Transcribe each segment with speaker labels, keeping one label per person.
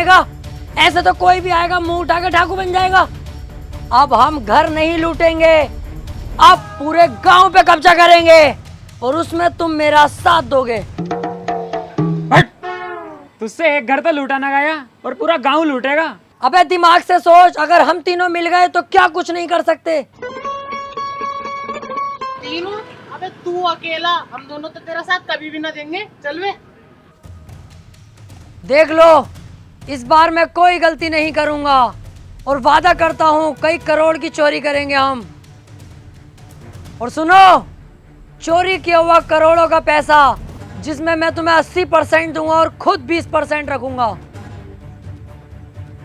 Speaker 1: का। ऐसे तो कोई भी आएगा मुंह उठा के डाकू बन जाएगा। अब हम घर नहीं लूटेंगे, अब पूरे गांव पे कब्जा करेंगे और उसमें तुम मेरा साथ दोगे।
Speaker 2: तुझसे एक घर तो लूटा ना गया और पूरा गांव लूटेगा।
Speaker 1: अबे दिमाग से सोच, अगर हम तीनों मिल गए तो क्या कुछ नहीं कर सकते।
Speaker 3: तीनों? अबे तू अकेला, हम दोनों तो तेरा साथ कभी भी ना देंगे। चल वे।
Speaker 1: देख लो, इस बार मैं कोई गलती नहीं करूंगा और वादा करता हूँ कई करोड़ की चोरी करेंगे हम। और सुनो, चोरी किया हुआ करोड़ों का पैसा जिसमें मैं तुम्हें 80% दूंगा और खुद 20% रखूंगा।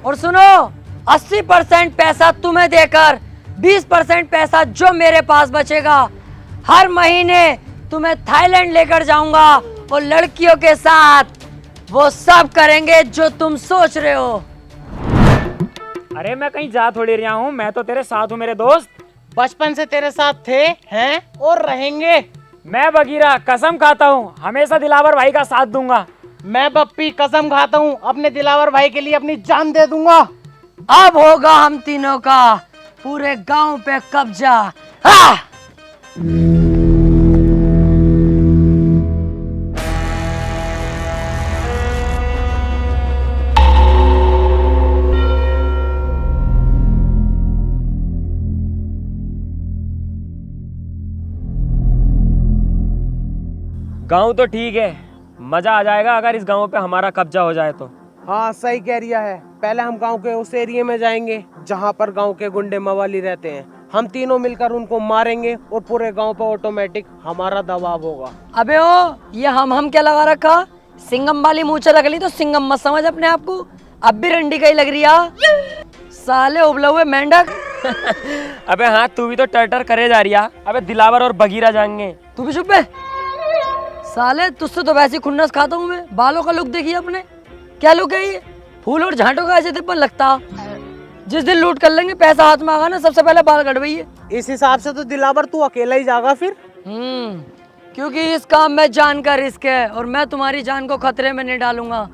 Speaker 1: और सुनो, 80% पैसा तुम्हें देकर 20% पैसा जो मेरे पास बचेगा, हर महीने तुम्हें थाईलैंड लेकर जाऊंगा और लड़कियों के साथ वो सब करेंगे जो तुम सोच रहे हो।
Speaker 2: अरे मैं कहीं जा थोड़ी रहा हूँ, मैं तो तेरे साथ हूँ मेरे दोस्त।
Speaker 3: बचपन से तेरे साथ थे, हैं और रहेंगे।
Speaker 2: मैं बगीरा कसम खाता हूँ हमेशा दिलावर भाई का साथ दूंगा।
Speaker 3: मैं बप्पी कसम खाता हूँ अपने दिलावर भाई के लिए अपनी जान दे दूंगा।
Speaker 1: अब होगा हम तीनों का पूरे गांव पे कब्जा। हाँ!
Speaker 2: गांव तो ठीक है, मजा आ जाएगा अगर इस गांव पे हमारा कब्जा हो जाए तो।
Speaker 3: हाँ सही कह रिया है। पहले हम गांव के उस एरिया में जाएंगे जहाँ पर गांव के गुंडे मवाली रहते हैं। हम तीनों मिलकर उनको मारेंगे और पूरे गांव पर ऑटोमेटिक हमारा दबाव होगा।
Speaker 1: अबे ओ, ये हम क्या लगा रखा? सिंगम वाली मूछें रख ली तो सिंगम मत समझ अपने आप को। अब भी रंडी का ही लग रही है। साले उबले हुए मेंढक।
Speaker 2: अबे हाँ, तू भी तो टर करे जा रही है। अबे दिलावर और बगीरा जाएंगे।
Speaker 1: तू भी चुप है। साले तुझसे तो वैसे खुन्नस खाता हूँ मैं। बालों का लुक देखिए अपने, क्या लुक है ये? फूल और झांटों का ऐसे तिप्पन लगता। जिस दिन लूट कर लेंगे, पैसा हाथ में आगा ना, सबसे पहले बाल कटवाइए।
Speaker 3: इस हिसाब से तो दिलावर तू अकेला ही जाएगा फिर।
Speaker 1: क्योंकि इस काम में जान का रिस्क है और मैं तुम्हारी जान को खतरे में नहीं डालूंगा।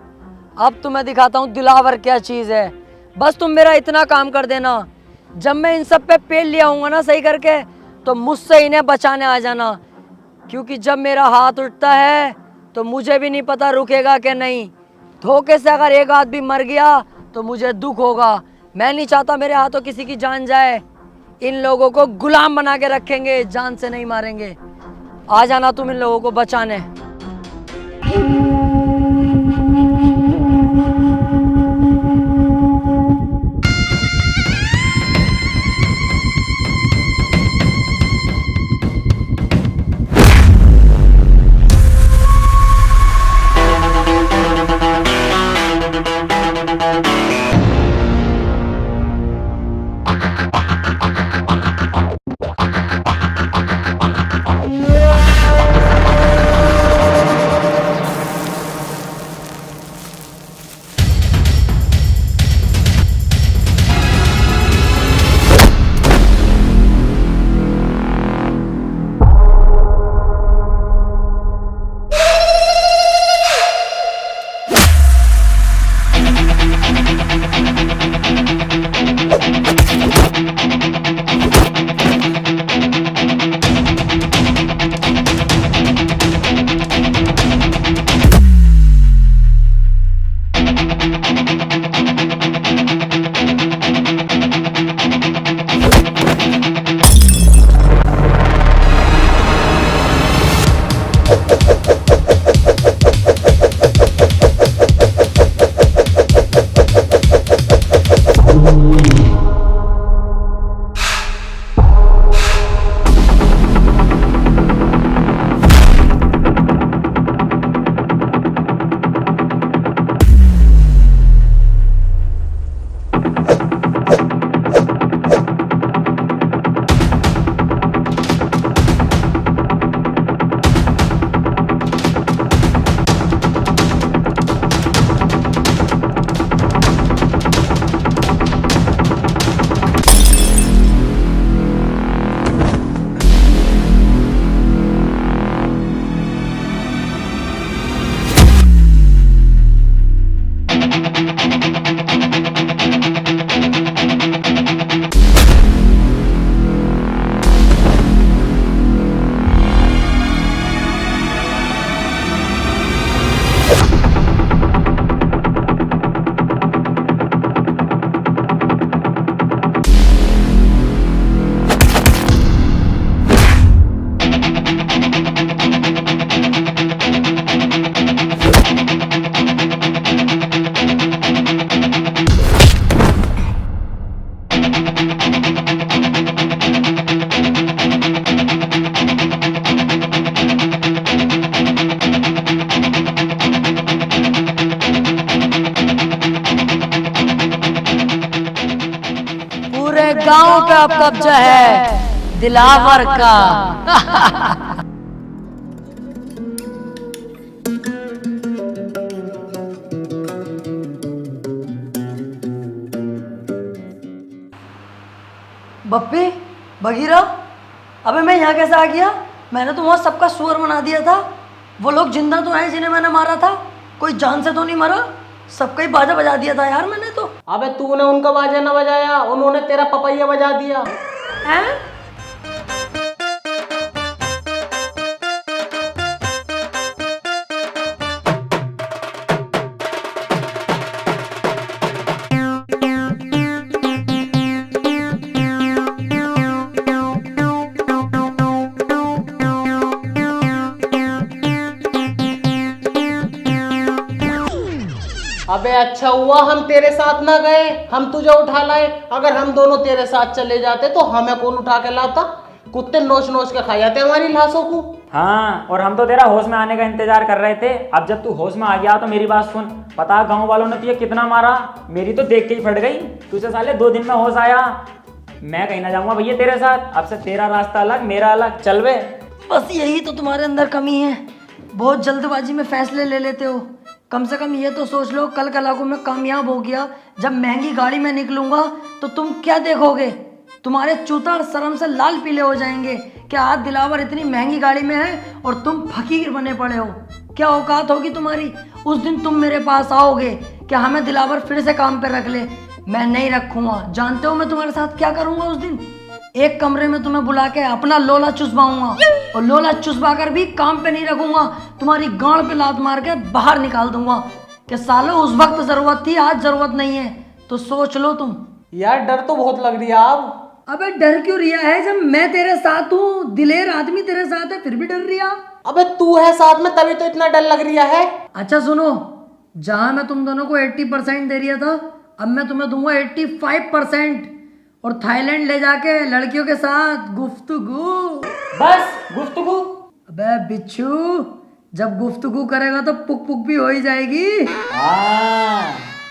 Speaker 1: अब तुम्हें दिखाता हूँ दिलावर क्या चीज है। बस तुम मेरा इतना काम कर देना, जब मैं इन सब पे पेल लिया हूँ ना सही करके, तो मुझसे इन्हें बचाने आ जाना। क्योंकि जब मेरा हाथ उठता है तो मुझे भी नहीं पता रुकेगा कि नहीं। धोखे से अगर एक आदमी मर गया तो मुझे दुख होगा। मैं नहीं चाहता मेरे हाथों किसी की जान जाए। इन लोगों को गुलाम बना के रखेंगे, जान से नहीं मारेंगे। आ जाना तुम इन लोगों को बचाने। गांव पे अब कब्जा है दिलावर का। बप्पी, बगीरा, अबे मैं यहाँ कैसे आ गया? मैंने तो वहाँ सबका सुअर बना दिया था। वो लोग जिंदा तो हैं जिन्हें मैंने मारा था, कोई जान से तो नहीं मरा। सबका ही बाजा बजा दिया था यार मैंने तो।
Speaker 3: अबे तूने उनका बाजा ना बजाया, उन्होंने तेरा पपैया बजा दिया।
Speaker 1: हैं?
Speaker 3: अबे अच्छा हुआ हम तेरे साथ ना गए, हम तुझे उठा लाए। अगर हम दोनों तेरे साथ चले जाते तो हमें कौन उठा के लाता? कुत्ते नोच नोच के खा जाते हमारी लाशों को।
Speaker 2: हाँ, और हम तो तेरा होश में आने का इंतजार कर रहे थे। अब जब तू होश में आ गया तो मेरी बात सुन। पता गांव वालों ने तुझे कितना मारा, मेरी तो देख के ही फट गई। तुझे साले 2 दिन में होश आया। मैं कहीं ना जाऊंगा भैया तेरे साथ। अब से तेरा रास्ता अलग, मेरा अलग। चल बे।
Speaker 1: बस यही तो तुम्हारे अंदर कमी है, बहुत जल्दबाजी में फैसले ले लेते हो। कम से कम ये तो सोच लो, कल कलाको में कामयाब हो गया, जब महंगी गाड़ी में निकलूंगा तो तुम क्या देखोगे? तुम्हारे चूता शर्म से लाल पीले हो जाएंगे कि आज दिलावर इतनी महंगी गाड़ी में है और तुम फकीर बने पड़े हो। क्या औकात होगी तुम्हारी? उस दिन तुम मेरे पास आओगे कि हमें दिलावर फिर से काम पे रख ले। मैं नहीं रखूंगा। जानते हो मैं तुम्हारे साथ क्या करूंगा उस दिन? एक कमरे में तुम्हें बुला के अपना लोला चुसवाऊंगा, और लोला चुसवा कर भी काम पे नहीं रखूंगा। तुम्हारी गांड पे लात मार के बाहर निकाल दूंगा कि सालो उस वक्त जरूरत थी, आज जरूरत नहीं है। तो सोच लो तुम।
Speaker 3: यार डर तो बहुत लग रही है अब।
Speaker 1: अबे डर क्यों रिया है? जब मैं तेरे साथ हूँ, दिलेर आदमी तेरे साथ है, फिर भी डर रिया?
Speaker 3: अबे तू है साथ में तभी तो इतना डर लग रहा है।
Speaker 1: अच्छा सुनो, जहां मैं तुम दोनों को 80% दे रिया था, अब मैं तुम्हें दूंगा 85%, और थाईलैंड ले जाके लड़कियों के साथ गुफ्तगू।
Speaker 2: बस गुफ्तगू?
Speaker 1: अबे बिच्छू, जब गुफ्तगू करेगा तो पुक पुक भी हो ही जाएगी।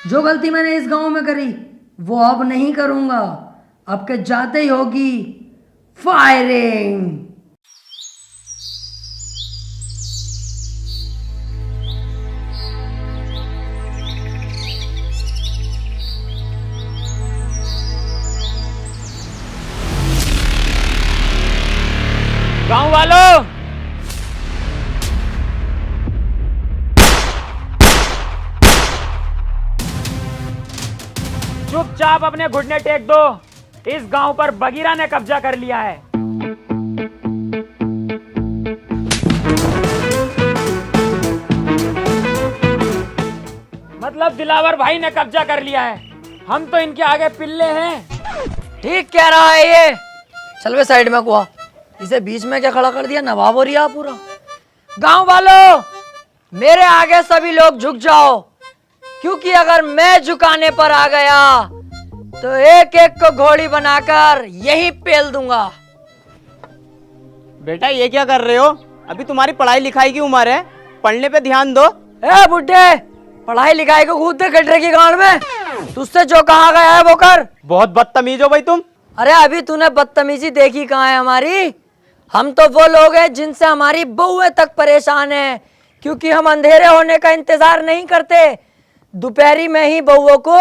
Speaker 1: जो गलती मैंने इस गांव में करी वो अब नहीं करूंगा। अब के जाते ही होगी फायरिंग।
Speaker 2: गांव वालों, चुपचाप अपने घुटने टेक दो। इस गांव पर बगीरा ने कब्जा कर लिया है। मतलब दिलावर भाई ने कब्जा कर लिया है। हम तो इनके आगे पिल्ले हैं।
Speaker 1: ठीक कह रहा है ये। चल वे साइड में कुआ, इसे बीच में क्या खड़ा कर दिया? नवाब हो रिया पूरा। गांव वालों, मेरे आगे सभी लोग झुक जाओ, क्योंकि अगर मैं झुकाने पर आ गया तो एक एक को घोड़ी बनाकर यही पेल दूंगा।
Speaker 4: बेटा ये क्या कर रहे हो? अभी तुम्हारी पढ़ाई लिखाई की उम्र है, पढ़ने पे ध्यान दो।
Speaker 1: ए बुड्ढे, पढ़ाई लिखाई को कूदते कटरे की गांड में। तुझसे जो कहा गया है वो कर।
Speaker 4: बहुत बदतमीज हो भाई तुम।
Speaker 1: अरे अभी तूने बदतमीजी देखी कहाँ है हमारी? हम तो वो लोग हैं जिनसे हमारी बहुएं तक परेशान हैं, क्योंकि हम अंधेरे होने का इंतजार नहीं करते, दोपहरी में ही बहुओं को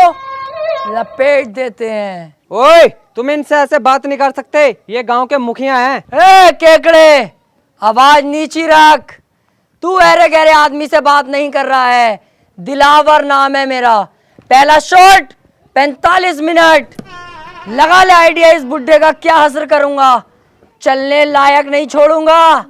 Speaker 1: लपेट देते हैं।
Speaker 4: ओए, तुम इनसे ऐसे बात नहीं कर सकते, ये गांव के मुखिया हैं।
Speaker 1: ए केकड़े, आवाज नीची रख। तू अरे गहरे आदमी से बात नहीं कर रहा है। दिलावर नाम है मेरा। पहला शॉट 45 मिनट। लगा ले आइडिया इस बुड्ढे का क्या हसर करूंगा। चलने लायक नहीं छोड़ूंगा।